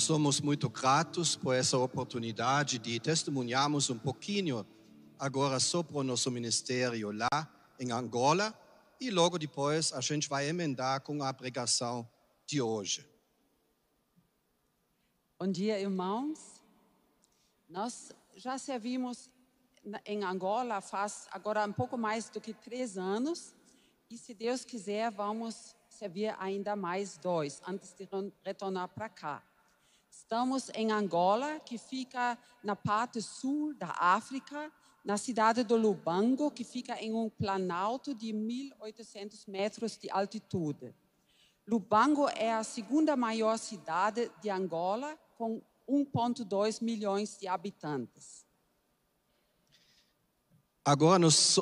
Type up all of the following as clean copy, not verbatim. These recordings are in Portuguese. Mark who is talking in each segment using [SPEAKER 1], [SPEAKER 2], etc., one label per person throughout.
[SPEAKER 1] somos muito gratos por essa oportunidade de testemunharmos um pouquinho agora sobre o nosso ministério lá em Angola e logo depois a gente vai emendar com a pregação de hoje.
[SPEAKER 2] Bom dia, irmãos. Nós já servimos em Angola faz agora um pouco mais do que 3 anos e, se Deus quiser, vamos servir ainda mais 2 antes de retornar para cá. Estamos em Angola, que fica na parte sul da África, na cidade de Lubango, que fica em um planalto de 1.800 metros de altitude. Lubango é a segunda maior cidade de Angola, com 1,2 milhões de habitantes.
[SPEAKER 1] Agora nós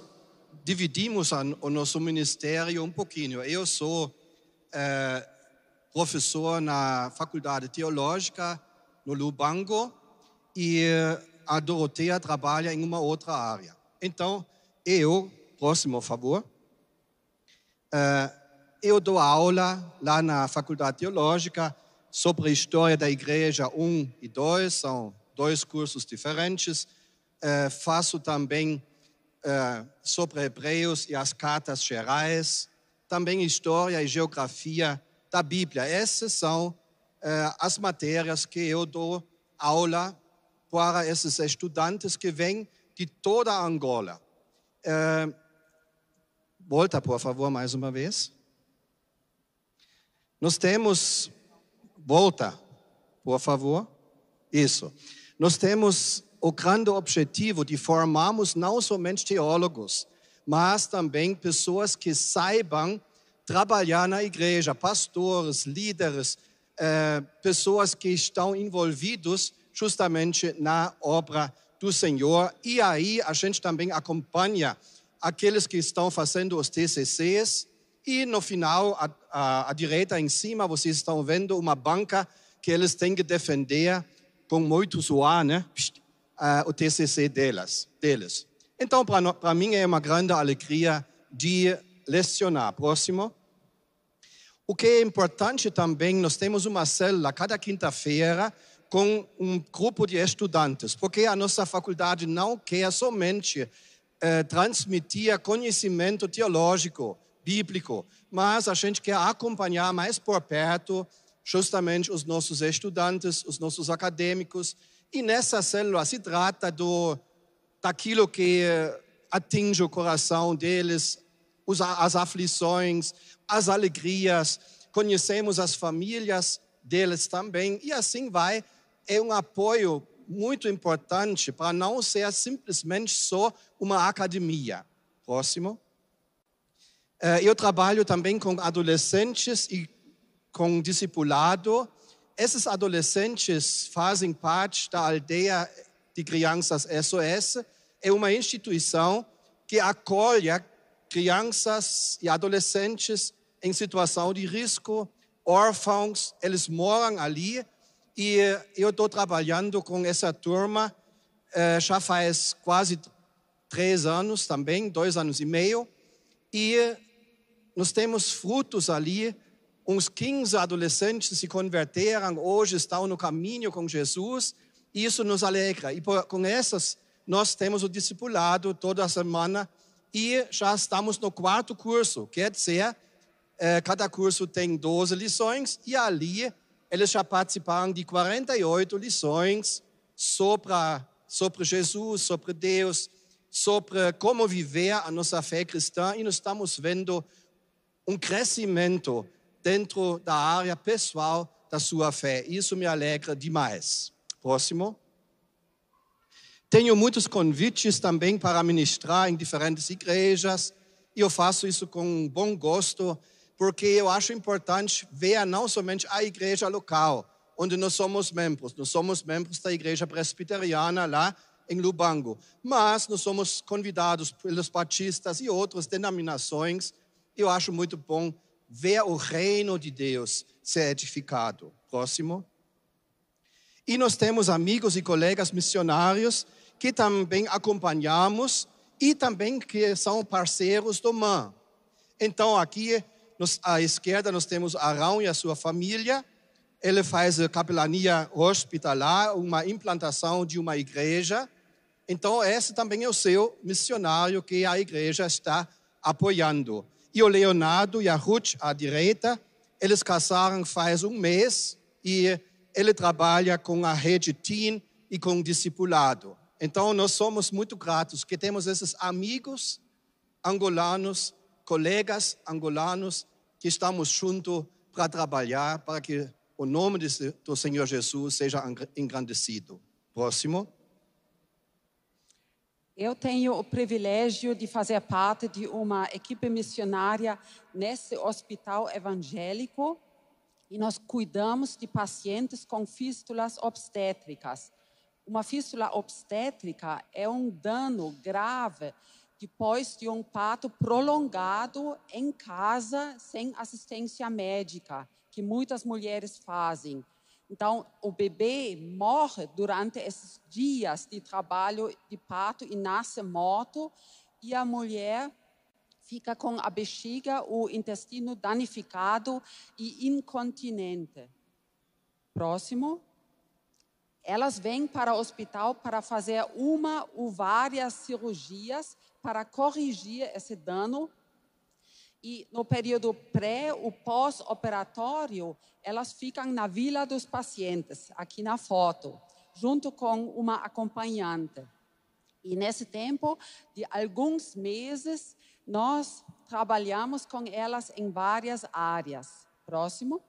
[SPEAKER 1] dividimos o nosso ministério um pouquinho. Eu sou professor na Faculdade Teológica no Lubango e a Doroteia trabalha em uma outra área. Então, próximo, por favor. Eu dou aula lá na Faculdade Teológica sobre a história da Igreja 1 e 2, são 2 cursos diferentes. Faço também sobre Hebreus e as cartas gerais, também História e Geografia da Bíblia. Essas são as matérias que eu dou aula para esses estudantes que vêm de toda a Angola. Volta, por favor, mais uma vez. Nós temos... Volta, por favor. Isso. Nós temos o grande objetivo de formarmos não somente teólogos, mas também pessoas que saibam trabalhar na igreja, pastores, líderes, pessoas que estão envolvidos justamente na obra do Senhor. E aí a gente também acompanha aqueles que estão fazendo os TCCs. E no final, à direita em cima, vocês estão vendo uma banca que eles têm que defender com muito suor, né? O TCC deles. Então, para mim é uma grande alegria de lecionar. Próximo. O que é importante também, nós temos uma célula cada quinta-feira com um grupo de estudantes, porque a nossa faculdade não quer somente transmitir conhecimento teológico, bíblico, mas a gente quer acompanhar mais por perto justamente os nossos estudantes, os nossos acadêmicos. E nessa célula se trata daquilo que atinge o coração deles, as aflições, as alegrias, conhecemos as famílias deles também, e assim vai. É um apoio muito importante para não ser simplesmente só uma academia. Próximo. Eu trabalho também com adolescentes e com discipulado. Esses adolescentes fazem parte da aldeia de crianças SOS. É uma instituição que acolhe crianças e adolescentes em situação de risco, órfãos. Eles moram ali e eu estou trabalhando com essa turma já faz quase 3 anos também, 2 anos e meio. E nós temos frutos ali. Uns 15 adolescentes se converteram, hoje estão no caminho com Jesus. E isso nos alegra. E com essas, nós temos o discipulado toda semana. E já estamos no 4º curso. Quer dizer, cada curso tem 12 lições. E ali, eles já participaram de 48 lições sobre Jesus, sobre Deus, sobre como viver a nossa fé cristã. E nós estamos vendo um crescimento dentro da área pessoal da sua fé. Isso me alegra demais. Próximo. Tenho muitos convites também para ministrar em diferentes igrejas. E eu faço isso com bom gosto, porque eu acho importante ver não somente a igreja local, onde nós somos membros. Nós somos membros da igreja presbiteriana lá em Lubango. Mas nós somos convidados pelos batistas e outras denominações. Eu acho muito bom ver o reino de Deus ser edificado. Próximo. E nós temos amigos e colegas missionários que também acompanhamos e também que são parceiros do MAN. Então, aqui à esquerda nós temos Arão e a sua família. ele faz a capelania hospitalar, uma implantação de uma igreja. Então, esse também é o seu missionário que a igreja está apoiando. E o Leonardo e a Ruth, à direita, eles casaram faz um mês e ele trabalha com a rede Teen e com discipulado. Então, nós somos muito gratos que temos esses amigos angolanos, colegas angolanos, que estamos juntos para trabalhar, para que o nome do Senhor Jesus seja engrandecido. Próximo.
[SPEAKER 2] Eu tenho o privilégio de fazer parte de uma equipe missionária nesse hospital evangélico e nós cuidamos de pacientes com fístulas obstétricas. Uma fístula obstétrica é um dano grave depois de um parto prolongado em casa sem assistência médica, que muitas mulheres fazem. Então, o bebê morre durante esses dias de trabalho de parto e nasce morto, e a mulher fica com a bexiga, o intestino danificado e incontinente. Próximo. Elas vêm para o hospital para fazer uma ou várias cirurgias para corrigir esse dano. E no período pré- ou pós-operatório, elas ficam na vila dos pacientes, aqui na foto, junto com uma acompanhante. E nesse tempo de alguns meses, nós trabalhamos com elas em várias áreas. Próximo.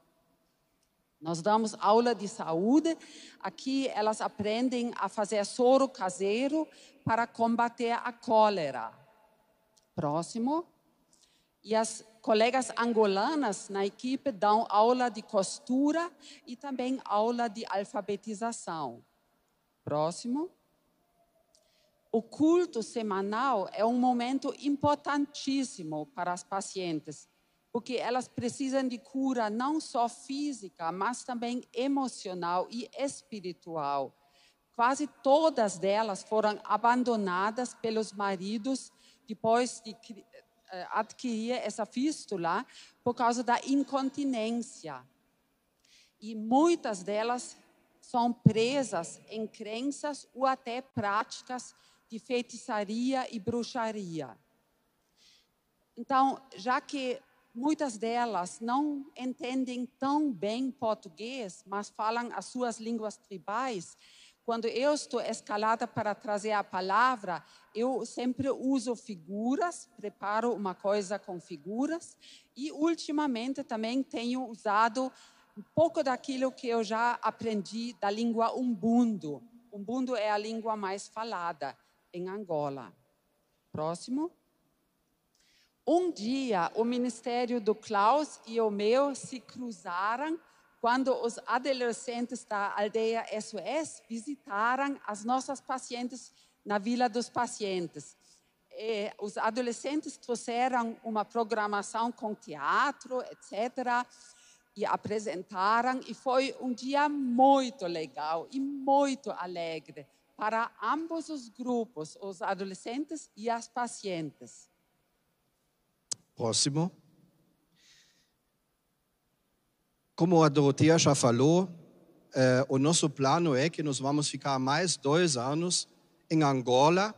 [SPEAKER 2] Nós damos aula de saúde. Aqui elas aprendem a fazer soro caseiro para combater a cólera. Próximo. E as colegas angolanas na equipe dão aula de costura e também aula de alfabetização. Próximo. O culto semanal é um momento importantíssimo para as pacientes, porque elas precisam de cura não só física, mas também emocional e espiritual. Quase todas delas foram abandonadas pelos maridos depois de adquirir essa fístula por causa da incontinência. E muitas delas são presas em crenças ou até práticas de feitiçaria e bruxaria. Então, já que muitas delas não entendem tão bem português, mas falam as suas línguas tribais, quando eu estou escalada para trazer a palavra, eu sempre uso figuras, preparo uma coisa com figuras e, ultimamente, também tenho usado um pouco daquilo que eu já aprendi da língua Umbundo. Umbundo é a língua mais falada em Angola. Próximo. Um dia, o ministério do Klaus e o meu se cruzaram quando os adolescentes da aldeia SOS visitaram as nossas pacientes na Vila dos Pacientes. Os adolescentes trouxeram uma programação com teatro, etc., e apresentaram, e foi um dia muito legal e muito alegre para ambos os grupos, os adolescentes e as pacientes.
[SPEAKER 1] Próximo. Como a Dorothea já falou, o nosso plano é que nós vamos ficar mais 2 anos em Angola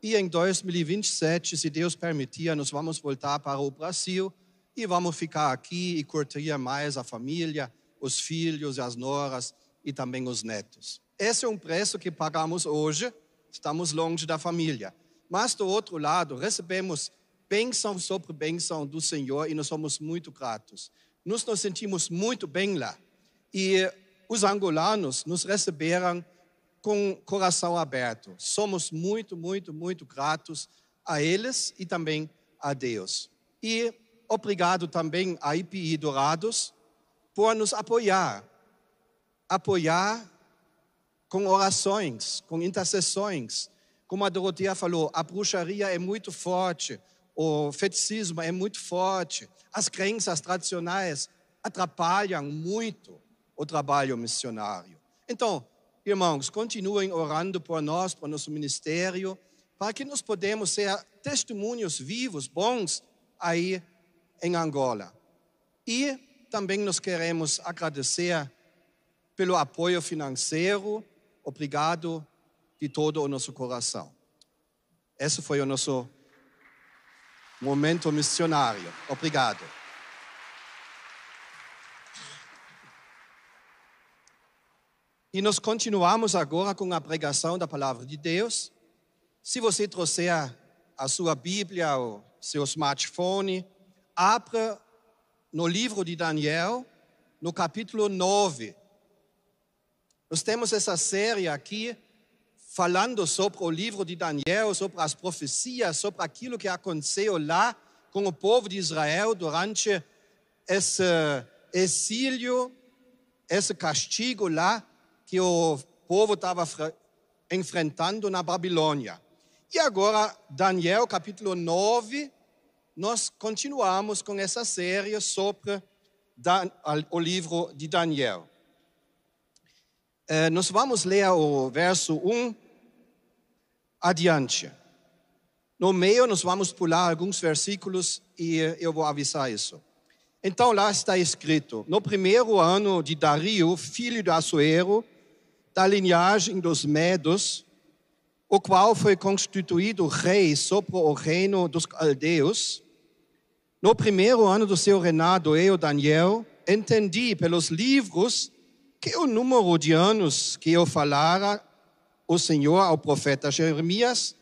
[SPEAKER 1] e em 2027, se Deus permitir, nós vamos voltar para o Brasil e vamos ficar aqui e curtir mais a família, os filhos, as noras e também os netos. Esse é um preço que pagamos hoje, estamos longe da família. Mas, do outro lado, recebemos bênção sobre bênção do Senhor e nós somos muito gratos. Nós nos sentimos muito bem lá. E os angolanos nos receberam com o coração aberto. Somos muito, muito, muito gratos a eles e também a Deus. E obrigado também a IPI Dourados por nos apoiar. Apoiar com orações, com intercessões. Como a Dorothea falou, a bruxaria é muito forte, o feticismo é muito forte, as crenças tradicionais atrapalham muito o trabalho missionário. Então, irmãos, continuem orando por nós, por nosso ministério, para que nós podemos ser testemunhos vivos, bons, aí em Angola. E também nós queremos agradecer pelo apoio financeiro. Obrigado de todo o nosso coração. Esse foi o nosso momento missionário. Obrigado. E nós continuamos agora com a pregação da palavra de Deus. Se você trouxer a sua Bíblia ou seu smartphone, abra no livro de Daniel, no capítulo 9. Nós temos essa série aqui, falando sobre o livro de Daniel, sobre as profecias, sobre aquilo que aconteceu lá com o povo de Israel durante esse exílio, esse castigo lá que o povo estava enfrentando na Babilônia. E agora, Daniel, capítulo 9, nós continuamos com essa série sobre o livro de Daniel. Nós vamos ler o verso 1 adiante. No meio, nós vamos pular alguns versículos e eu vou avisar isso. Então, lá está escrito: no primeiro ano de Dario, filho de Assuero, da linhagem dos Medos, o qual foi constituído rei sobre o reino dos caldeus, no primeiro ano do seu reinado, eu, Daniel, entendi pelos livros que o número de anos que eu falara o Senhor ao profeta Jeremias,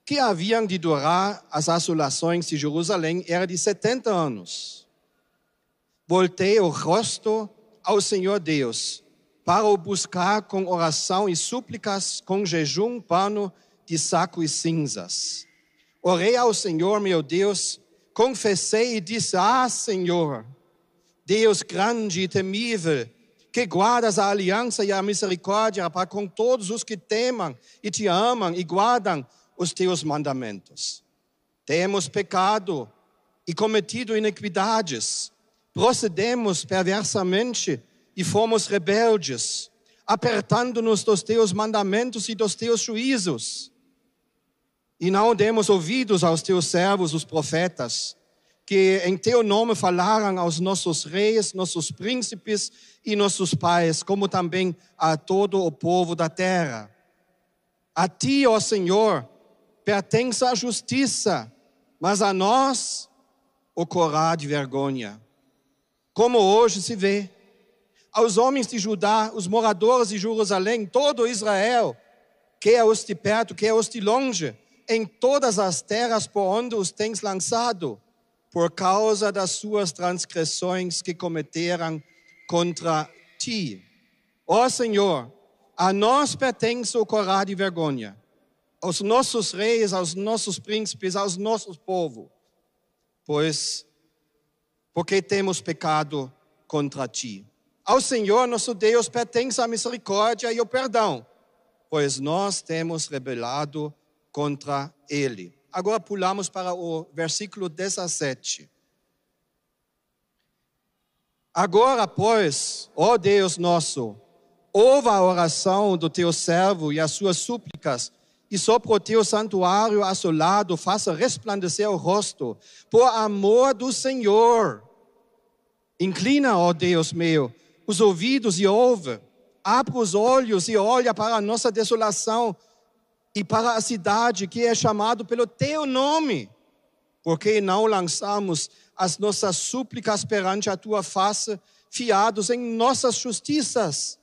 [SPEAKER 1] que haviam de durar as assolações de Jerusalém, era de 70 anos. Voltei o rosto ao Senhor Deus, para o buscar com oração e súplicas, com jejum, pano de saco e cinzas. Orei ao Senhor, meu Deus, confessei e disse: Senhor, Deus grande e temível, que guardas a aliança e a misericórdia para com todos os que temam e te amam e guardam os teus mandamentos. Temos pecado e cometido iniquidades, procedemos perversamente e fomos rebeldes, apertando-nos dos teus mandamentos e dos teus juízos. E não demos ouvidos aos teus servos, os profetas, que em teu nome falaram aos nossos reis, nossos príncipes e nossos pais, como também a todo o povo da terra. A ti, ó Senhor, pertence a justiça, mas a nós o corá de vergonha. Como hoje se vê, aos homens de Judá, os moradores de Jerusalém, todo Israel, quer os de perto, quer os de longe, em todas as terras por onde os tens lançado, por causa das suas transgressões que cometeram contra ti. Ó Senhor, a nós pertence o corá de vergonha, aos nossos reis, aos nossos príncipes, aos nossos povos, porque temos pecado contra ti. Ao Senhor, nosso Deus, pertence a misericórdia e o perdão, pois nós temos rebelado contra Ele. Agora pulamos para o versículo 17. Agora, pois, ó Deus nosso, ouve a oração do teu servo e as suas súplicas, e sobre o teu santuário assolado faça resplandecer o rosto, por amor do Senhor. Inclina, ó Deus meu, os ouvidos e ouve, abre os olhos e olha para a nossa desolação e para a cidade que é chamado pelo teu nome, porque não lançamos as nossas súplicas perante a tua face, fiados em nossas justiças,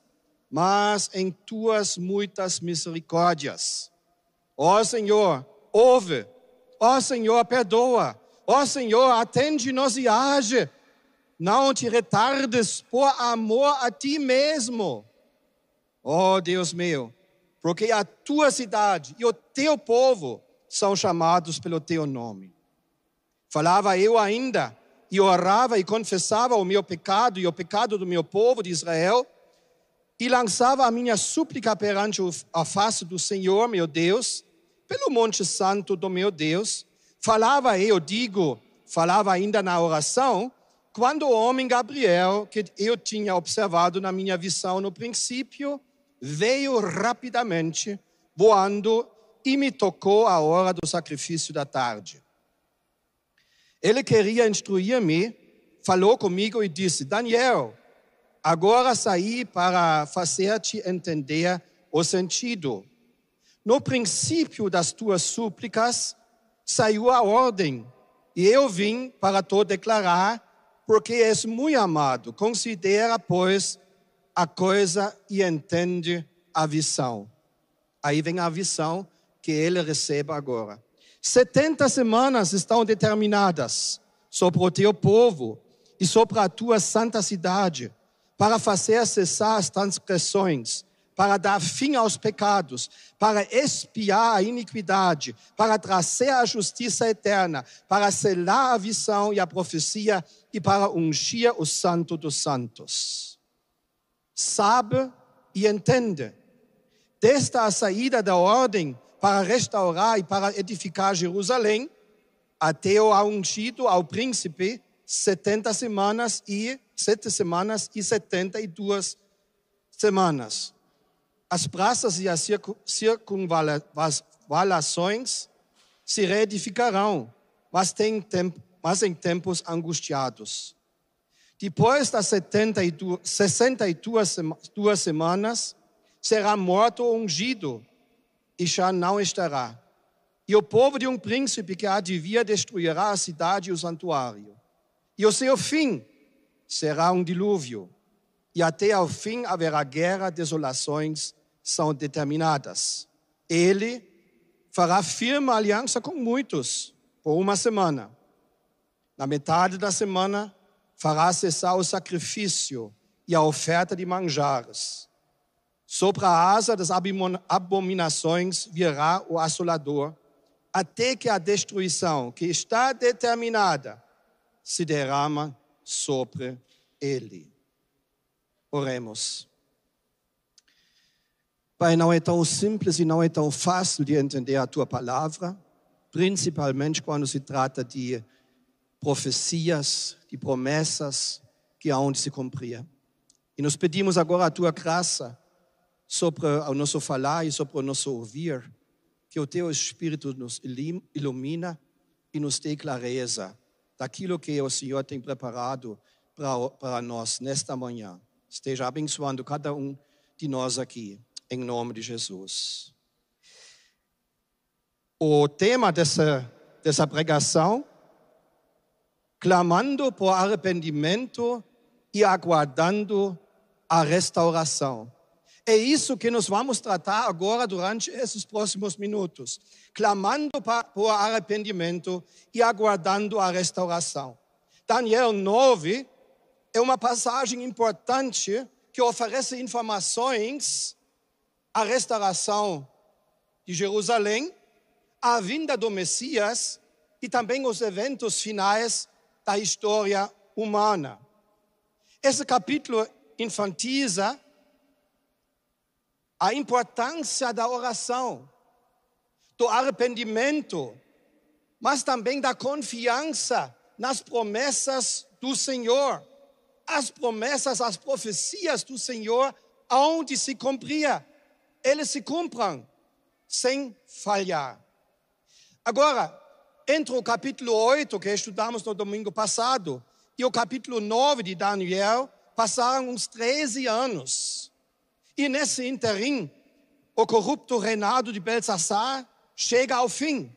[SPEAKER 1] mas em tuas muitas misericórdias. Ó Senhor, ouve, ó Senhor, perdoa, ó Senhor, atende-nos e age. Não te retardes por amor a ti mesmo. Ó Deus meu, porque a tua cidade e o teu povo são chamados pelo teu nome. Falava eu ainda, e orava e confessava o meu pecado e o pecado do meu povo de Israel, e lançava a minha súplica perante a face do Senhor, meu Deus, pelo monte santo do meu Deus. Falava ainda na oração, quando o homem Gabriel, que eu tinha observado na minha visão no princípio, veio rapidamente, voando, e me tocou a hora do sacrifício da tarde. Ele queria instruir-me, falou comigo e disse: Daniel, Agora saí para fazer-te entender o sentido. No princípio das tuas súplicas saiu a ordem, e eu vim para te declarar, porque és muito amado. Considera, pois, a coisa e entende a visão. Aí vem a visão que ele recebe agora. 70 semanas estão determinadas sobre o teu povo e sobre a tua santa cidade, para fazer cessar as transgressões, para dar fim aos pecados, para expiar a iniquidade, para trazer a justiça eterna, para selar a visão e a profecia e para ungir o santo dos santos. Sabe e entende. Desde a saída da ordem para restaurar e para edificar Jerusalém, até o ungido ao príncipe, 7 semanas e 72 semanas. As praças e as circunvalações se reedificarão, mas em tempos angustiados. Depois das 62 semanas, será morto o ungido e já não estará. E o povo de um príncipe que há de vir destruirá a cidade e o santuário. E o seu fim será um dilúvio. E até ao fim haverá guerra, desolações são determinadas. Ele fará firme aliança com muitos por uma semana. Na metade da semana, fará cessar o sacrifício e a oferta de manjares. Sobre a asa das abominações virá o assolador, até que a destruição que está determinada se derrama sobre ele. Oremos. Pai, não é tão simples e não é tão fácil de entender a Tua palavra, principalmente quando se trata de profecias, de promessas que hão de se cumprir. E nos pedimos agora a Tua graça sobre o nosso falar e sobre o nosso ouvir, que o Teu Espírito nos ilumina e nos dê clareza daquilo que o Senhor tem preparado para nós nesta manhã. Esteja abençoando cada um de nós aqui, em nome de Jesus. O tema dessa pregação, clamando por arrependimento e aguardando a restauração. É isso que nós vamos tratar agora durante esses próximos minutos. Clamando por arrependimento e aguardando a restauração. Daniel 9 é uma passagem importante que oferece informações à restauração de Jerusalém, à vinda do Messias e também os eventos finais da história humana. Esse capítulo enfatiza a importância da oração, do arrependimento, mas também da confiança nas promessas do Senhor. As promessas, as profecias do Senhor, onde se cumpria, eles se cumprem sem falhar. Agora, entre o capítulo 8, que estudamos no domingo passado, e o capítulo 9 de Daniel, passaram uns 13 anos. E nesse interim, o corrupto reinado de Belsassar chega ao fim.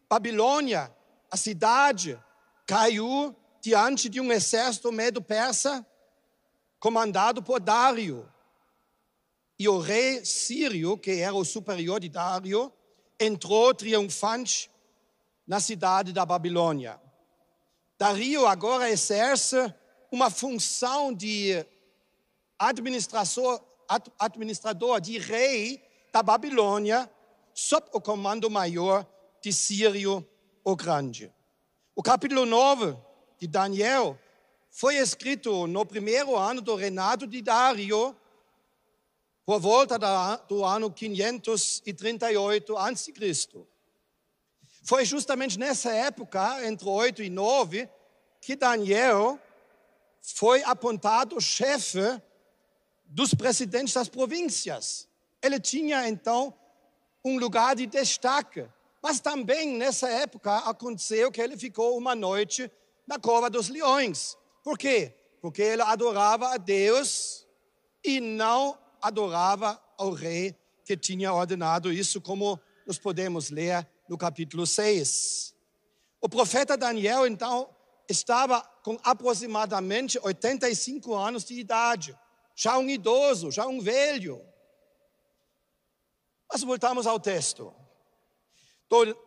[SPEAKER 1] Babilônia, a cidade, caiu diante de um exército medo-persa comandado por Dário. E o rei sírio, que era o superior de Dário, entrou triunfante na cidade da Babilônia. Dário agora exerce uma função de administrador de rei da Babilônia, sob o comando maior de Sírio o Grande. O capítulo 9 de Daniel foi escrito no primeiro ano do reinado de Dário, por volta do ano 538 a.C. Foi justamente nessa época, entre 8 e 9, que Daniel foi apontado chefe dos presidentes das províncias. Ele tinha, então, um lugar de destaque. Mas também, nessa época, aconteceu que ele ficou uma noite na cova dos leões. Por quê? Porque ele adorava a Deus e não adorava ao rei que tinha ordenado isso, como nós podemos ler no capítulo 6. O profeta Daniel, então, estava com aproximadamente 85 anos de idade. Já um idoso, já um velho. Mas voltamos ao texto.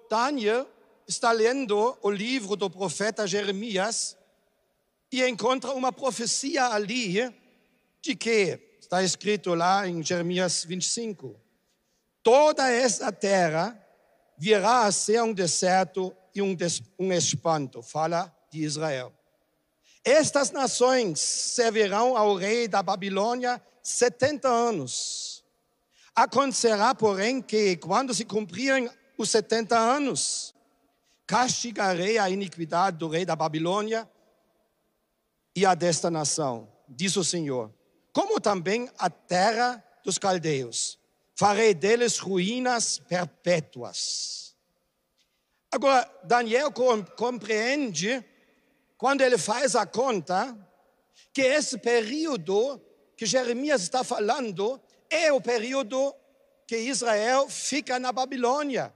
[SPEAKER 1] Daniel está lendo o livro do profeta Jeremias e encontra uma profecia ali de que, está escrito lá em Jeremias 25, toda essa terra virá a ser um deserto e um espanto, fala de Israel. Estas nações servirão ao rei da Babilônia 70 anos. Acontecerá, porém, que quando se cumprirem os 70 anos, castigarei a iniquidade do rei da Babilônia e a desta nação, diz o Senhor, como também a terra dos caldeus. Farei deles ruínas perpétuas. Agora, Daniel compreende, quando ele faz a conta, que esse período que Jeremias está falando é o período que Israel fica na Babilônia,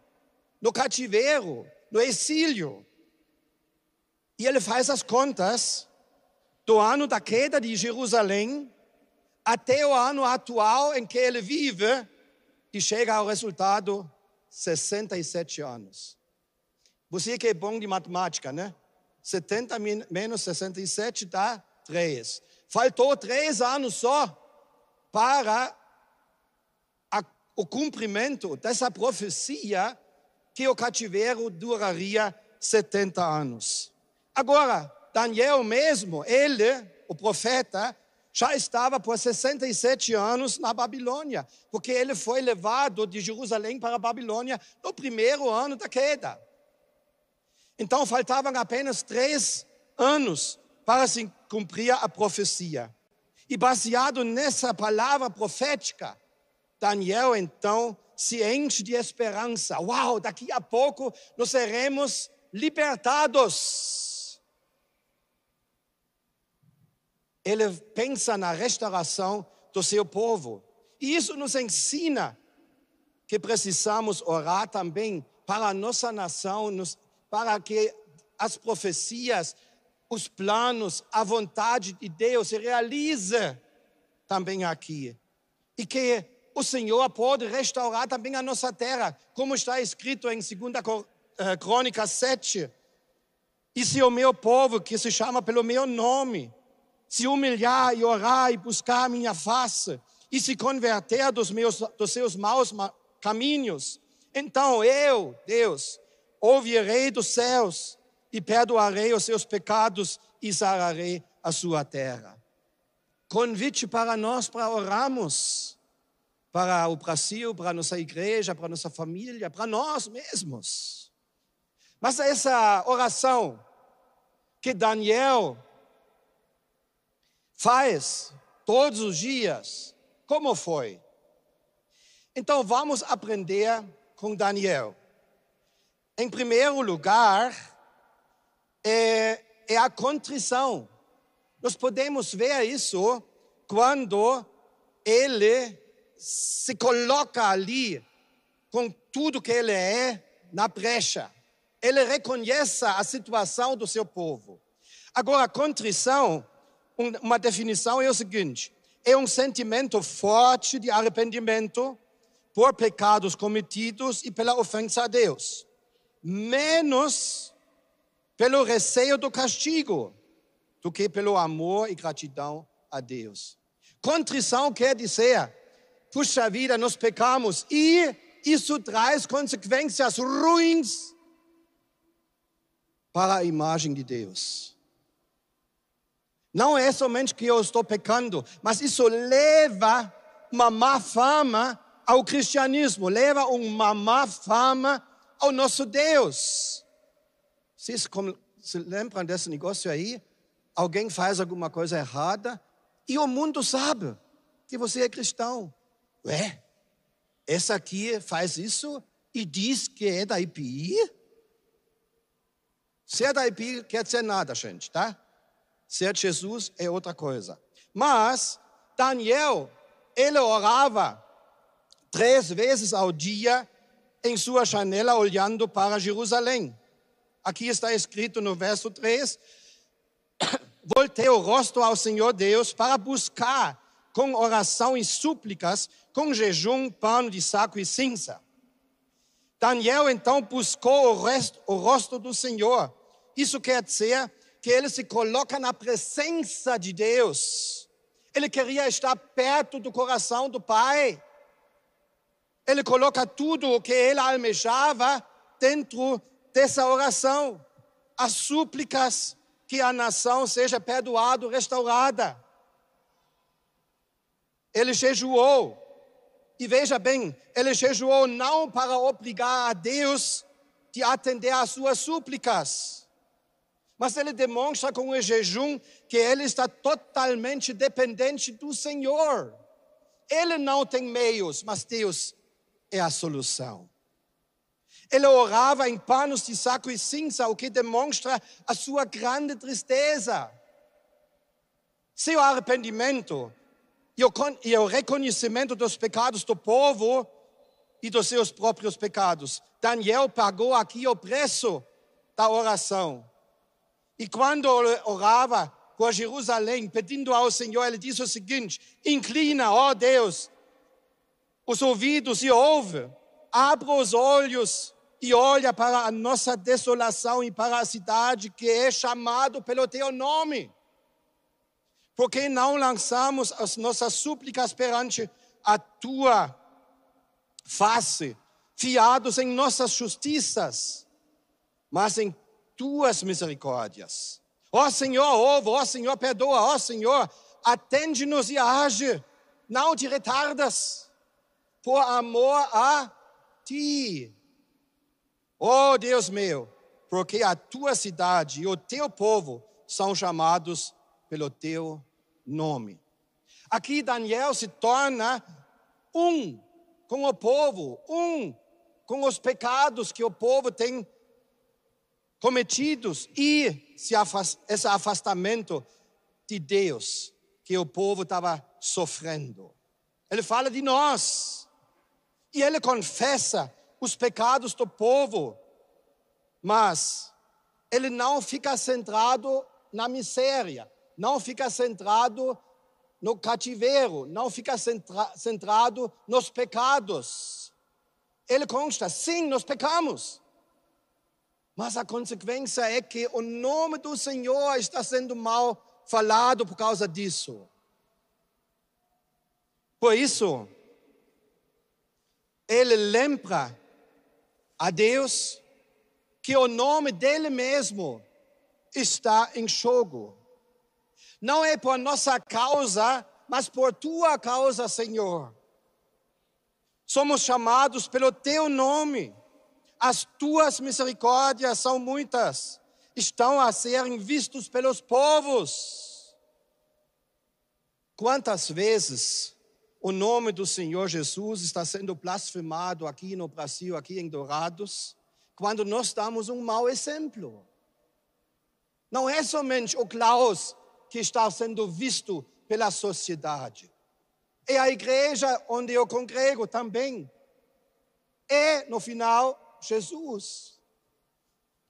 [SPEAKER 1] no cativeiro, no exílio. E ele faz as contas do ano da queda de Jerusalém até o ano atual em que ele vive e chega ao resultado 67 anos. Você que é bom de matemática, né? 70 menos 67 dá 3. Faltou 3 anos só para o cumprimento dessa profecia que o cativeiro duraria 70 anos. Agora, Daniel mesmo, ele, o profeta, já estava por 67 anos na Babilônia, porque ele foi levado de Jerusalém para a Babilônia no primeiro ano da queda. Então, faltavam apenas 3 anos para se cumprir a profecia. E baseado nessa palavra profética, Daniel, então, se enche de esperança. Uau, daqui a pouco nós seremos libertados. Ele pensa na restauração do seu povo. E isso nos ensina que precisamos orar também para a nossa nação, para que as profecias, os planos, a vontade de Deus se realize também aqui. E que o Senhor pode restaurar também a nossa terra, como está escrito em 2 Crônicas 7. E se o meu povo, que se chama pelo meu nome, se humilhar e orar e buscar a minha face, e se converter dos seus maus caminhos, então eu, Deus, ouvirei dos céus e perdoarei os seus pecados e sararei a sua terra. Convite para nós para orarmos para o Brasil, para a nossa igreja, para a nossa família, para nós mesmos. Mas essa oração que Daniel faz todos os dias, como foi? Então vamos aprender com Daniel. Em primeiro lugar, é a contrição. Nós podemos ver isso quando ele se coloca ali com tudo que ele é na brecha. Ele reconhece a situação do seu povo. Agora, contrição, uma definição é o seguinte: é um sentimento forte de arrependimento por pecados cometidos e pela ofensa a Deus, menos pelo receio do castigo do que pelo amor e gratidão a Deus. Contrição quer dizer: puxa vida, nós pecamos e isso traz consequências ruins para a imagem de Deus. Não é somente que eu estou pecando, mas isso leva uma má fama ao cristianismo, leva uma má fama ao nosso Deus. Vocês se lembram desse negócio aí? Alguém faz alguma coisa errada e o mundo sabe que você é cristão. Ué, essa aqui faz isso e diz que é da IPI? Ser da IPI quer dizer nada, gente, tá? Ser Jesus é outra coisa. Mas Daniel, ele orava 3 vezes ao dia em sua janela, olhando para Jerusalém. Aqui está escrito no verso 3, voltei o rosto ao Senhor Deus para buscar com oração e súplicas, com jejum, pano de saco e cinza. Daniel então buscou o rosto do Senhor. Isso quer dizer que ele se coloca na presença de Deus. Ele queria estar perto do coração do Pai. Ele coloca tudo o que ele almejava dentro dessa oração. As súplicas que a nação seja perdoada, restaurada. Ele jejuou. E veja bem, ele jejuou não para obrigar a Deus de atender às suas súplicas. Mas ele demonstra com o jejum que ele está totalmente dependente do Senhor. Ele não tem meios, mas Deus é a solução. Ele orava em panos de saco e cinza, o que demonstra a sua grande tristeza. Seu arrependimento e o reconhecimento dos pecados do povo e dos seus próprios pecados. Daniel pagou aqui o preço da oração. E quando orava por Jerusalém, pedindo ao Senhor, ele disse o seguinte: inclina, ó Deus, os ouvidos e ouve, abra os olhos e olha para a nossa desolação e para a cidade que é chamado pelo teu nome. Por que não lançamos as nossas súplicas perante a tua face, fiados em nossas justiças, mas em tuas misericórdias? Ó Senhor, ouve, ó Senhor, perdoa, ó Senhor, atende-nos e age, não te retardas, por amor a ti. Ó Deus meu, porque a tua cidade e o teu povo são chamados pelo teu nome. Aqui Daniel se torna um com o povo, um com os pecados que o povo tem cometidos e esse afastamento de Deus que o povo estava sofrendo. Ele fala de nós e ele confessa os pecados do povo, mas ele não fica centrado na miséria, não fica centrado no cativeiro, não fica centrado nos pecados. Ele consta, sim, nós pecamos. Mas a consequência é que o nome do Senhor está sendo mal falado por causa disso. Por isso, ele lembra a Deus que o nome dele mesmo está em jogo. Não é por nossa causa, mas por tua causa, Senhor. Somos chamados pelo teu nome. As tuas misericórdias são muitas, estão a serem vistos pelos povos. Quantas vezes o nome do Senhor Jesus está sendo blasfemado aqui no Brasil, aqui em Dourados, quando nós damos um mau exemplo? Não é somente o Klaus que está sendo visto pela sociedade. É a igreja onde eu congrego também. É, no final, Jesus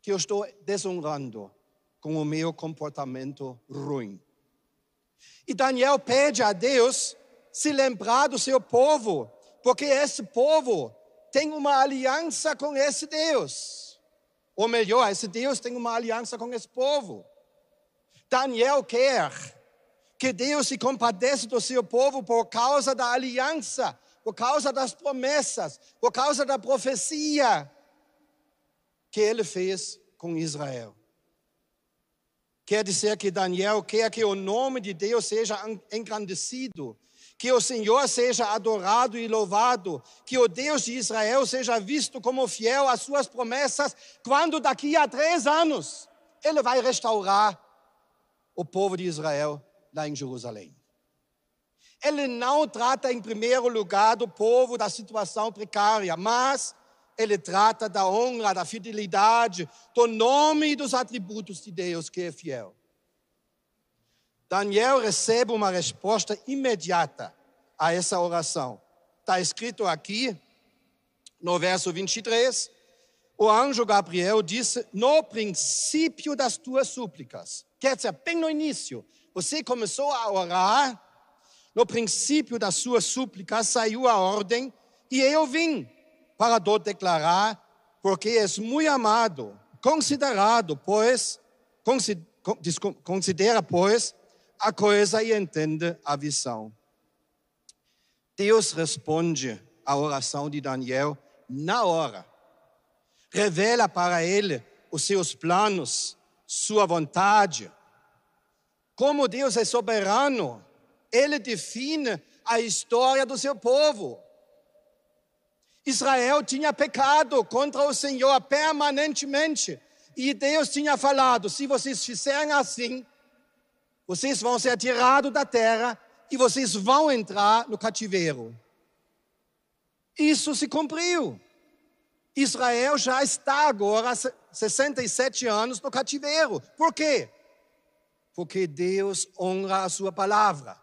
[SPEAKER 1] que eu estou desonrando com o meu comportamento ruim. E Daniel pede a Deus se lembrar do seu povo, porque esse povo tem uma aliança com esse Deus. Ou melhor, esse Deus tem uma aliança com esse povo. Daniel quer que Deus se compadeça do seu povo por causa da aliança, por causa das promessas, por causa da profecia que ele fez com Israel. Quer dizer que Daniel quer que o nome de Deus seja engrandecido, que o Senhor seja adorado e louvado, que o Deus de Israel seja visto como fiel às suas promessas, quando daqui a 3 anos ele vai restaurar o povo de Israel lá em Jerusalém. Ele não trata em primeiro lugar do povo da situação precária, mas ele trata da honra, da fidelidade, do nome e dos atributos de Deus que é fiel. Daniel recebe uma resposta imediata a essa oração. Está escrito aqui, no verso 23, o anjo Gabriel disse, no princípio das tuas súplicas. Quer dizer, bem no início, você começou a orar, no princípio das suas súplicas saiu a ordem, e eu vim para te declarar, porque és muito amado, considera, pois, a coisa e entende a visão. Deus responde à oração de Daniel na hora. Revela para ele os seus planos, sua vontade. Como Deus é soberano, ele define a história do seu povo. Israel tinha pecado contra o Senhor permanentemente. E Deus tinha falado, se vocês fizerem assim, vocês vão ser tirados da terra e vocês vão entrar no cativeiro. Isso se cumpriu. Israel já está agora há 67 anos no cativeiro. Por quê? Porque Deus honra a sua palavra.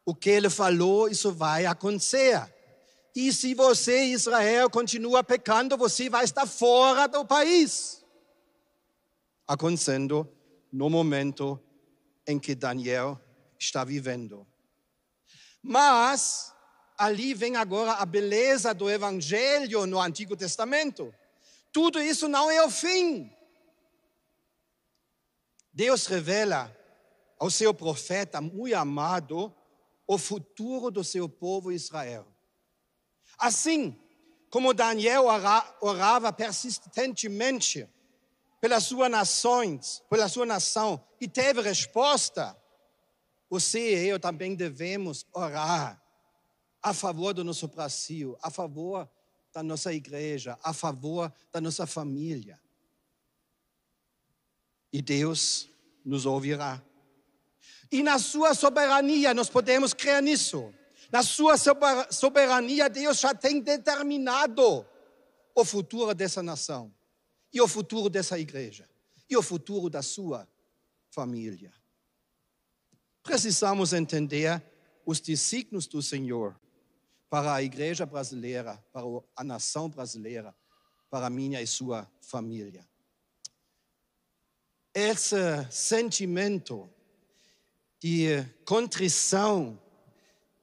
[SPEAKER 1] O que ele falou, isso vai acontecer. E se você, Israel, continua pecando, você vai estar fora do país. Acontecendo no momento em que Daniel está vivendo. Mas ali vem agora a beleza do Evangelho no Antigo Testamento. Tudo isso não é o fim. Deus revela ao seu profeta muito amado o futuro do seu povo Israel. Assim como Daniel orava persistentemente pela sua nação e teve resposta, você e eu também devemos orar a favor do nosso Brasil, a favor da nossa igreja, a favor da nossa família. E Deus nos ouvirá. E na sua soberania, nós podemos crer nisso. Na sua soberania, Deus já tem determinado o futuro dessa nação. E o futuro dessa igreja. E o futuro da sua família. Precisamos entender os desígnios do Senhor para a igreja brasileira, para a nação brasileira, para a minha e sua família. Esse sentimento de contrição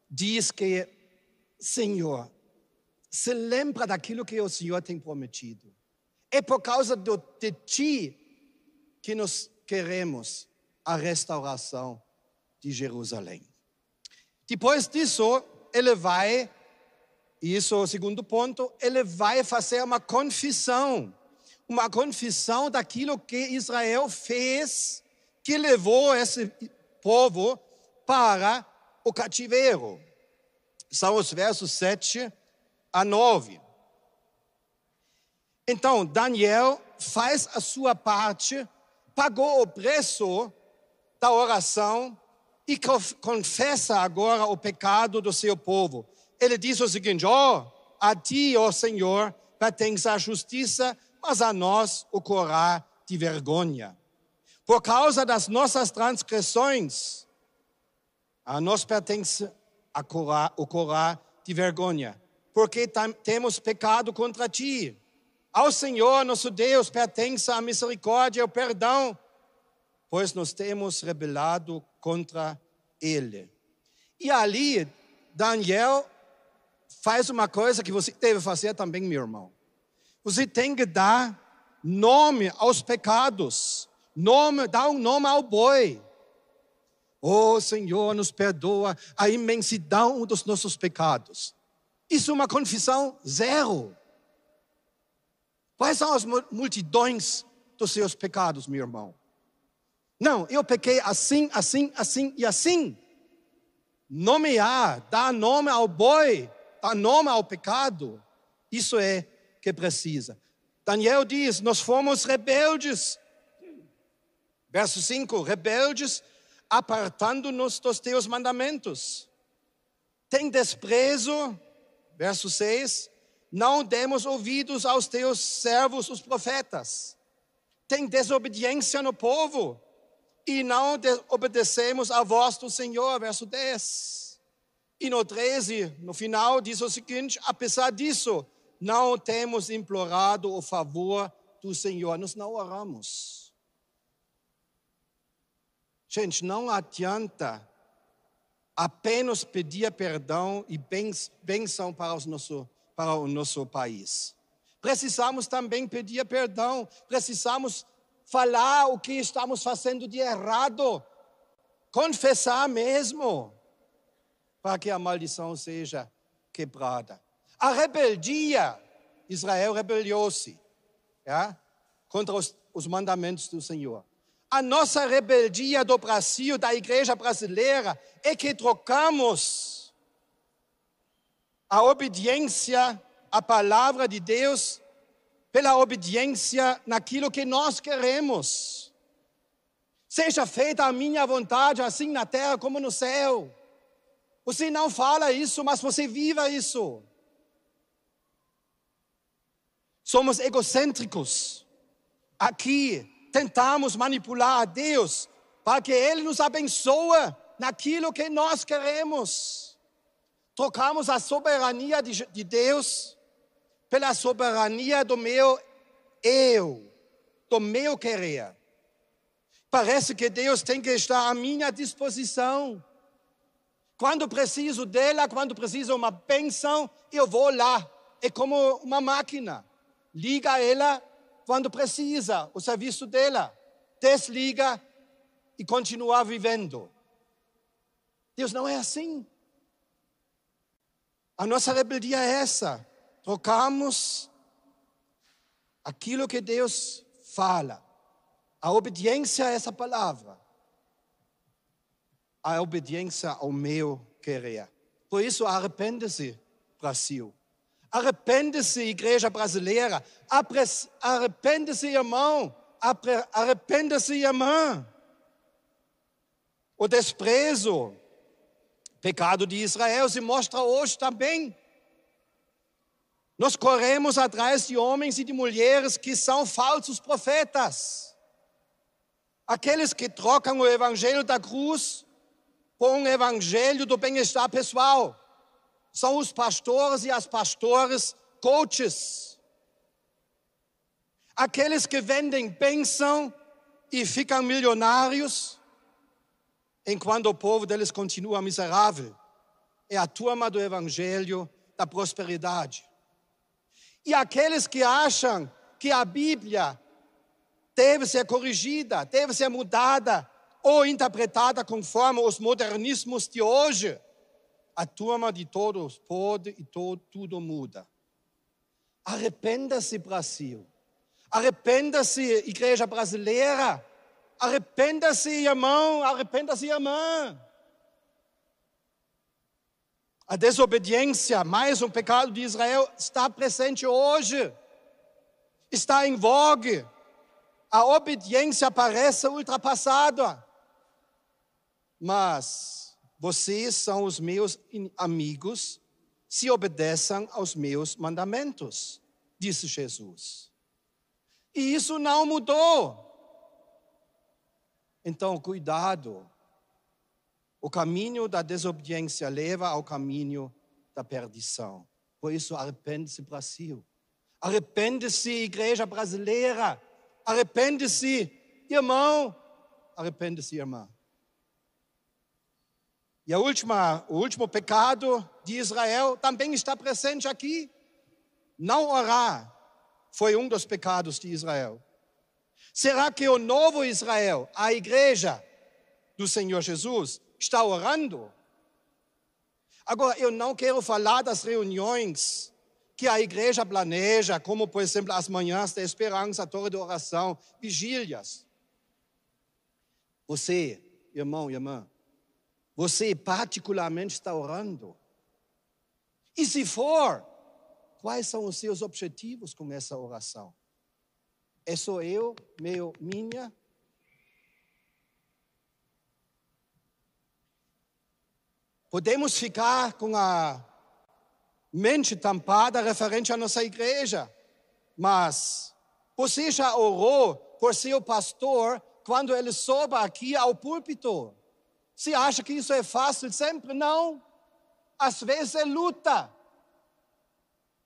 [SPEAKER 1] diz que, Senhor, se lembra daquilo que o Senhor tem prometido. É por causa de Ti que nós queremos a restauração de Jerusalém. Depois disso, ele vai, e isso é o segundo ponto, ele vai fazer uma confissão daquilo que Israel fez, que levou esse povo para o cativeiro. São os versos 7 a 9. Então, Daniel faz a sua parte, pagou o preço da oração e confessa agora o pecado do seu povo. Ele diz o seguinte, a ti, ó Senhor, pertence a justiça, mas a nós o corá de vergonha. Por causa das nossas transgressões, a nós pertence o corá de vergonha, porque temos pecado contra ti. Ao Senhor, nosso Deus, pertence a misericórdia e o perdão, pois nós temos rebelado contra Ele. E ali, Daniel faz uma coisa que você deve fazer também, meu irmão. Você tem que dar nome aos pecados, dá um nome ao boi. Senhor, nos perdoa a imensidão dos nossos pecados. Isso é uma confissão zero. Quais são as multidões dos seus pecados, meu irmão? Não, eu pequei assim, assim, assim e assim. Nomear, dar nome ao boi, dar nome ao pecado, isso é que precisa. Daniel diz, nós fomos rebeldes. Verso 5, rebeldes, apartando-nos dos teus mandamentos. Tem desprezo, verso 6, não demos ouvidos aos teus servos, os profetas. Tem desobediência no povo. e não obedecemos à voz do Senhor, verso 10. E no 13, no final, diz o seguinte: apesar disso, não temos implorado o favor do Senhor. Nós não oramos. Gente, não adianta apenas pedir perdão e bênção para o nosso país. Precisamos também pedir perdão, precisamos falar o que estamos fazendo de errado, confessar mesmo, para que a maldição seja quebrada. A rebeldia, Israel rebelou-se, contra os mandamentos do Senhor. A nossa rebeldia do Brasil, da igreja brasileira, é que trocamos a obediência à palavra de Deus pela obediência naquilo que nós queremos. Seja feita a minha vontade, assim na terra como no céu. Você não fala isso, mas você viva isso. Somos egocêntricos. Aqui tentamos manipular a Deus para que Ele nos abençoe naquilo que nós queremos. Trocamos a soberania de Deus pela soberania do meu eu, do meu querer. Parece que Deus tem que estar à minha disposição. Quando preciso dela, quando preciso de uma bênção, eu vou lá. É como uma máquina. Liga ela quando precisa, o serviço dela. Desliga e continua vivendo. Deus não é assim. A nossa rebeldia é essa. Trocamos aquilo que Deus fala. A obediência a essa palavra. A obediência ao meu querer. Por isso, arrepende-se, Brasil. Arrepende-se, igreja brasileira. Arrepende-se, irmão. Arrepende-se, irmã. O desprezo, pecado de Israel, se mostra hoje também. Nós corremos atrás de homens e de mulheres que são falsos profetas. Aqueles que trocam o evangelho da cruz por um evangelho do bem-estar pessoal. São os pastores e as pastoras coaches. Aqueles que vendem bênção e ficam milionários, enquanto o povo deles continua miserável. É a turma do evangelho da prosperidade. E aqueles que acham que a Bíblia deve ser corrigida, deve ser mudada ou interpretada conforme os modernismos de hoje, a turma de todos pode e tudo muda. Arrependa-se, Brasil. Arrependa-se, igreja brasileira. Arrependa-se, irmão. Arrependa-se, irmã. A desobediência, mais um pecado de Israel, está presente hoje. Está em vogue. A obediência parece ultrapassada. Mas vocês são os meus amigos se obedecem aos meus mandamentos, disse Jesus. E isso não mudou. Então, cuidado. O caminho da desobediência leva ao caminho da perdição. Por isso, arrepende-se, Brasil. Arrepende-se, igreja brasileira. Arrepende-se, irmão. Arrepende-se, irmã. E o último pecado de Israel também está presente aqui. Não orar foi um dos pecados de Israel. Será que o novo Israel, a igreja do Senhor Jesus, está orando? Agora, eu não quero falar das reuniões que a igreja planeja, como, por exemplo, as manhãs da esperança, a torre de oração, vigílias. Você, irmão e irmã, você particularmente está orando? E se for, quais são os seus objetivos com essa oração? É só minha? Podemos ficar com a mente tampada referente à nossa igreja, mas você já orou por seu pastor quando ele sobe aqui ao púlpito. Se acha que isso é fácil sempre? Não. Às vezes é luta.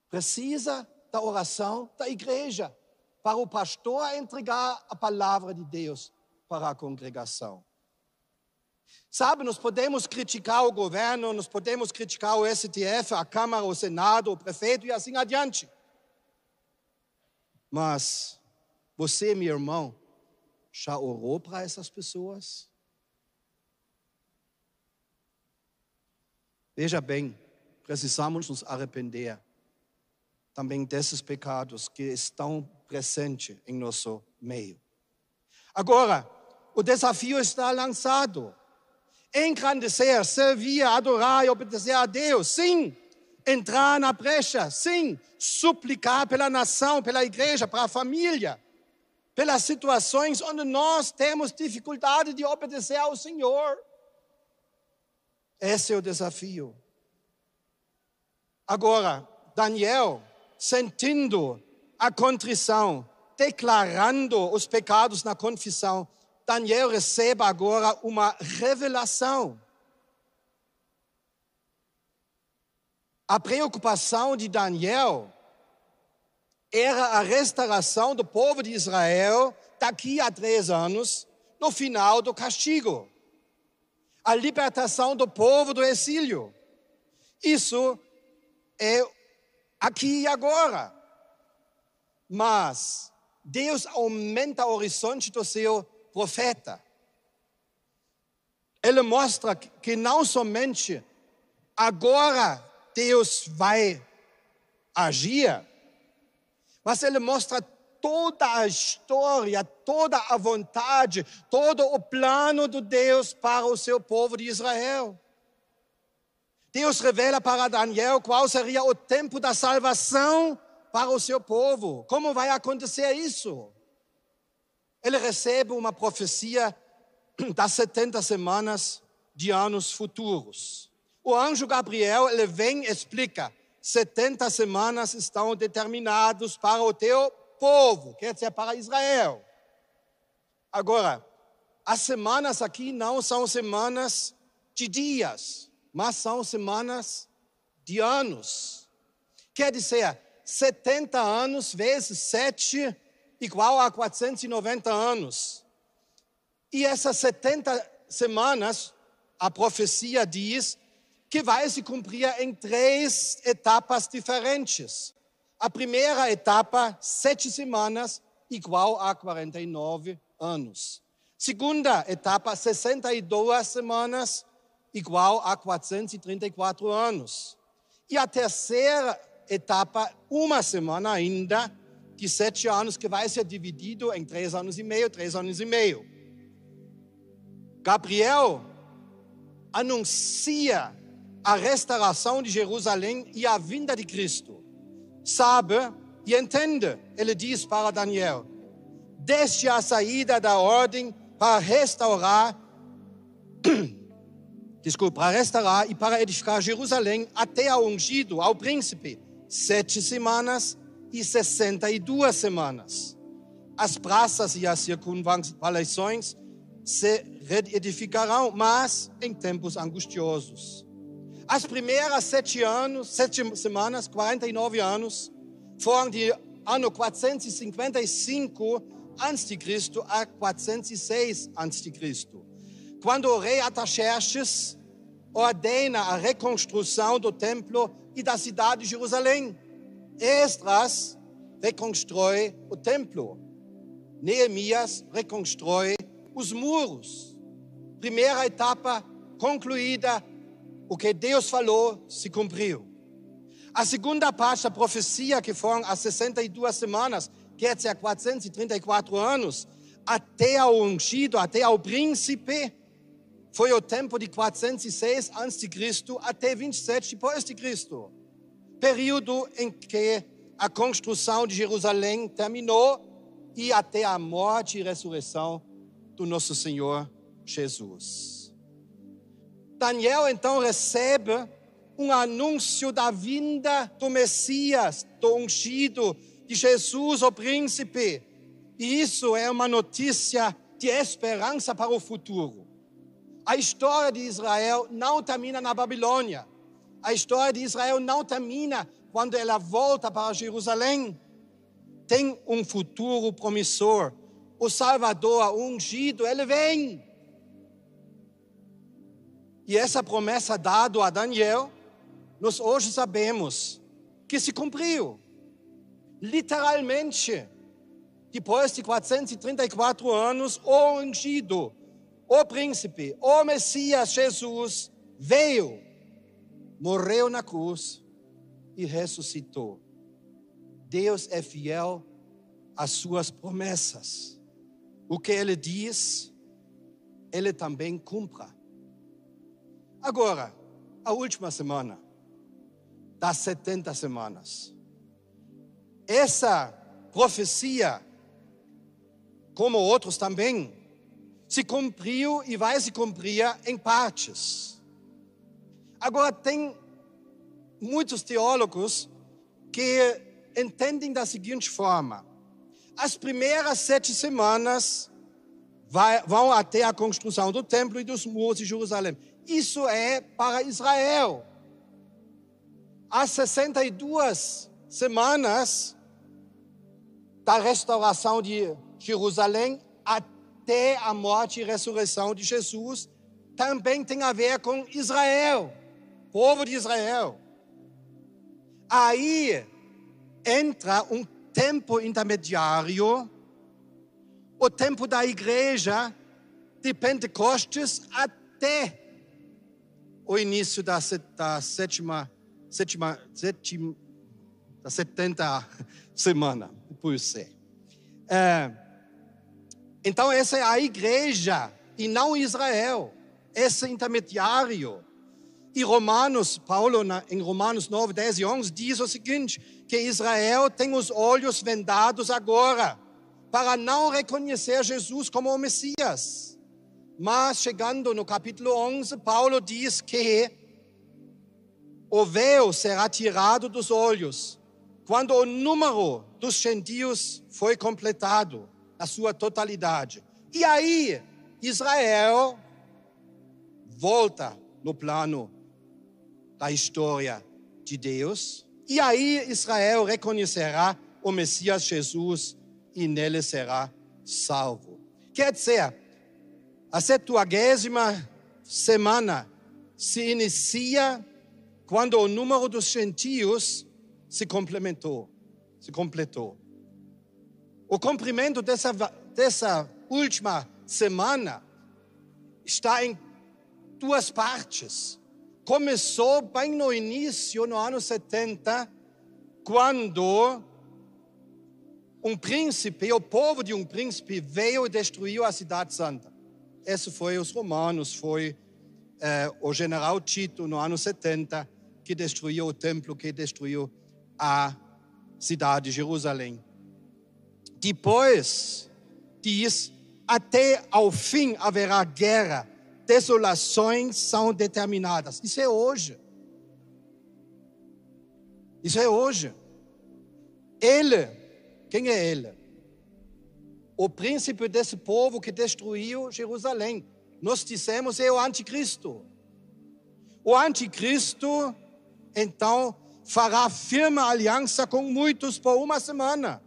[SPEAKER 1] Precisa da oração da igreja para o pastor entregar a palavra de Deus para a congregação. Sabe, nós podemos criticar o governo, nós podemos criticar o STF, a Câmara, o Senado, o prefeito e assim adiante. Mas você, meu irmão, já orou para essas pessoas? Veja bem, precisamos nos arrepender também desses pecados que estão presentes em nosso meio. Agora, o desafio está lançado. Engrandecer, servir, adorar e obedecer a Deus, sim. Entrar na brecha, sim. Suplicar pela nação, pela igreja, para a família. Pelas situações onde nós temos dificuldade de obedecer ao Senhor. Esse é o desafio. Agora, Daniel, sentindo a contrição, declarando os pecados na confissão, Daniel recebe agora uma revelação. A preocupação de Daniel era a restauração do povo de Israel daqui a 3 anos, no final do castigo. A libertação do povo do exílio. Isso é aqui e agora. Mas Deus aumenta o horizonte do seu profeta. Ele mostra que não somente agora Deus vai agir, mas ele mostra toda a história, toda a vontade, todo o plano de Deus para o seu povo de Israel. Deus revela para Daniel qual seria o tempo da salvação para o seu povo. Como vai acontecer isso? Ele recebe uma profecia das 70 semanas de anos futuros. O anjo Gabriel, ele vem e explica: 70 semanas estão determinadas para o teu povo, quer dizer, para Israel. Agora, as semanas aqui não são semanas de dias, mas são semanas de anos. Quer dizer, 70 anos vezes 7 igual a 490 anos. E essas 70 semanas, a profecia diz que vai se cumprir em 3 etapas diferentes. A primeira etapa, 7 semanas, igual a 49 anos. Segunda etapa, 62 semanas, igual a 434 anos. E a terceira etapa, 1 semana ainda, de 7 anos, que vai ser dividido em 3 anos e meio, 3 anos e meio. Gabriel anuncia a restauração de Jerusalém e a vinda de Cristo. Sabe e entende, ele diz para Daniel, desde a saída da ordem para restaurar e para edificar Jerusalém até ao ungido, ao príncipe, 7 semanas e 62 semanas. As praças e as circunvalações se reedificarão, mas em tempos angustiosos. As primeiras 7 semanas, 49 anos, foram de ano 455 a.C. a 406 a.C., quando o rei Artaxerxes ordena a reconstrução do templo e da cidade de Jerusalém. Esdras reconstrói o templo. Neemias reconstrói os muros. Primeira etapa concluída, o que Deus falou se cumpriu. A segunda parte da profecia, que foram as 62 semanas, quer dizer 434 anos, até ao ungido, até ao príncipe, foi o tempo de 406 a.C. até 27 depois de Cristo. Período em que a construção de Jerusalém terminou e até a morte e ressurreição do nosso Senhor Jesus. Daniel então recebe um anúncio da vinda do Messias, do ungido, de Jesus, o príncipe. E isso é uma notícia de esperança para o futuro. A história de Israel não termina na Babilônia. A história de Israel não termina quando ela volta para Jerusalém. Tem um futuro promissor. O Salvador ungido, ele vem. E essa promessa dada a Daniel, nós hoje sabemos que se cumpriu. Literalmente, depois de 434 anos, o ungido, o príncipe, o Messias Jesus veio, morreu na cruz e ressuscitou. Deus é fiel às suas promessas. O que ele diz, ele também cumpre. Agora, a última semana das 70 semanas. Essa profecia, como outros também, se cumpriu e vai se cumprir em partes. Agora, tem muitos teólogos que entendem da seguinte forma: as primeiras 7 semanas vão até a construção do templo e dos muros de Jerusalém. Isso é para Israel. As 62 semanas da restauração de Jerusalém até a morte e ressurreição de Jesus também tem a ver com Israel, povo de Israel. Aí entra um tempo intermediário, o tempo da igreja de Pentecostes até o início da 70 semana, por ser. Então essa é a igreja e não Israel, esse intermediário. E Paulo em Romanos 9, 10 e 11 diz o seguinte, que Israel tem os olhos vendados agora, para não reconhecer Jesus como o Messias. Mas chegando no capítulo 11, Paulo diz que o véu será tirado dos olhos quando o número dos gentios foi completado na sua totalidade. E aí Israel volta no plano da história de Deus. E aí Israel reconhecerá o Messias Jesus e nele será salvo. Quer dizer, a 70ª semana se inicia quando o número dos gentios se completou. O cumprimento dessa última semana está em 2 partes. Começou bem no início, no ano 70, quando um príncipe, o povo de um príncipe, veio e destruiu a cidade santa. Esse foi os romanos, foi o general Tito, no ano 70, que destruiu o templo, que destruiu a cidade de Jerusalém. Depois diz, até ao fim haverá guerra, desolações são determinadas. Isso é hoje. Isso é hoje. Ele, quem é ele? O príncipe desse povo que destruiu Jerusalém. Nós dissemos, é o anticristo. O anticristo, então, fará firme aliança com muitos por uma semana.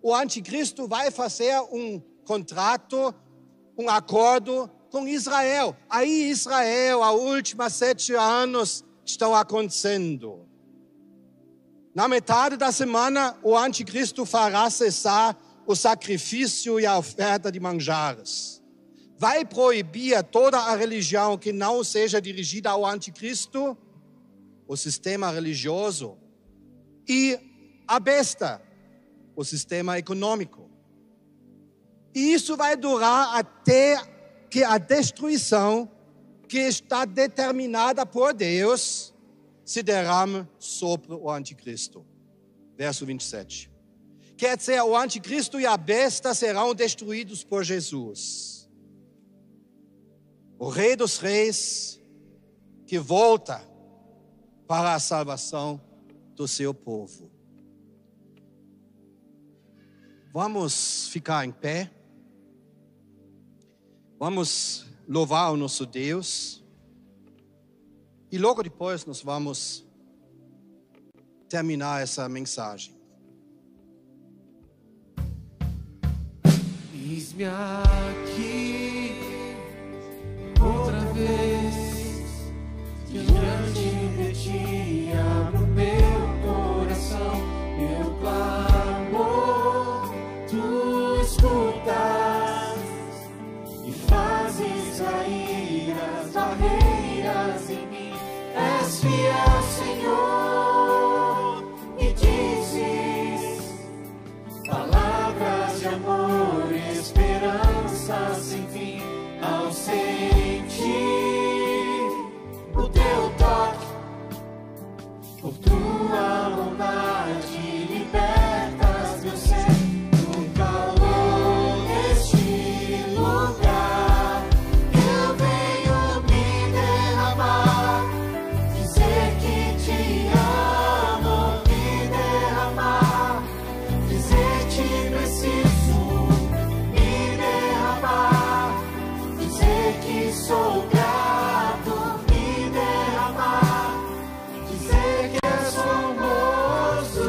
[SPEAKER 1] O anticristo vai fazer um contrato, um acordo com Israel. Aí Israel, a última 7 anos, estão acontecendo. Na metade da semana, o anticristo fará cessar o sacrifício e a oferta de manjares. Vai proibir toda a religião que não seja dirigida ao anticristo, o sistema religioso, e a besta, o sistema econômico. E isso vai durar até que a destruição que está determinada por Deus se derrame sobre o anticristo. Verso 27. Quer dizer, o anticristo e a besta serão destruídos por Jesus. O Rei dos Reis que volta para a salvação do seu povo. Vamos ficar em pé. Vamos louvar o nosso Deus. E logo depois nós vamos terminar essa mensagem.
[SPEAKER 3] Eis-me aqui outra vez, diante de ti abro meu coração, meu clamor, tu escutas e fazes cair as barreiras em mim. És fiel, Senhor, e dizes palavras de amor, esperança sem fim. Ao sentir o teu toque, por tua bondade libertas meu ser. No calor deste lugar eu venho me derramar, dizer que te amo, me derramar, dizer que preciso me derramar, dizer que sou grato, me derramar, dizer que és famoso.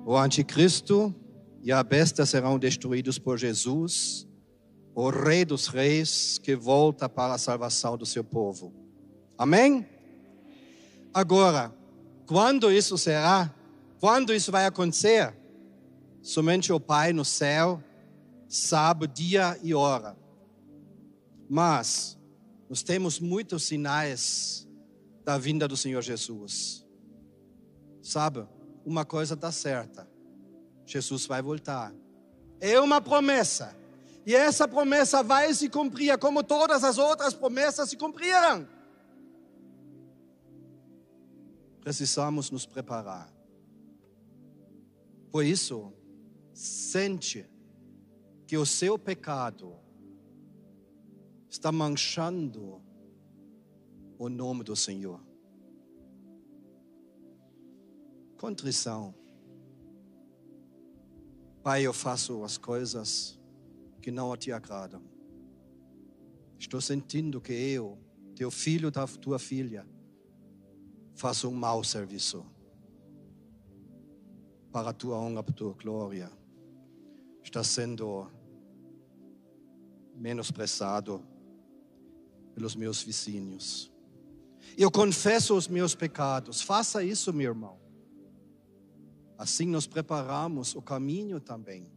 [SPEAKER 1] O anticristo e a besta serão destruídos por Jesus, o Rei dos Reis, que volta para a salvação do seu povo. Amém? Agora, quando isso será? Quando isso vai acontecer? Somente o Pai no céu sabe dia e hora. Mas nós temos muitos sinais da vinda do Senhor Jesus. Sabe? Uma coisa está certa. Jesus vai voltar. É uma promessa. E essa promessa vai se cumprir, como todas as outras promessas se cumpriram. Precisamos nos preparar. Por isso, sente que o seu pecado está manchando o nome do Senhor. Contrição. Pai, eu faço as coisas que não te agradam. Estou sentindo que eu, teu filho, tua filha, faço um mau serviço. Para a tua honra, para a tua glória. Está sendo menosprezado pelos meus vizinhos. Eu confesso os meus pecados. Faça isso, meu irmão. Assim nós preparamos o caminho também.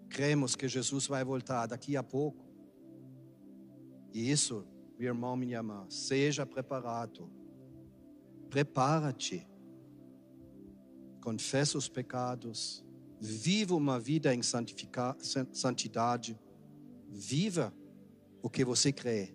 [SPEAKER 1] Cremos que Jesus vai voltar daqui a pouco. E isso, meu irmão, minha irmã, seja preparado. Prepara-te. Confessa os pecados. Viva uma vida em santidade. Viva o que você crê.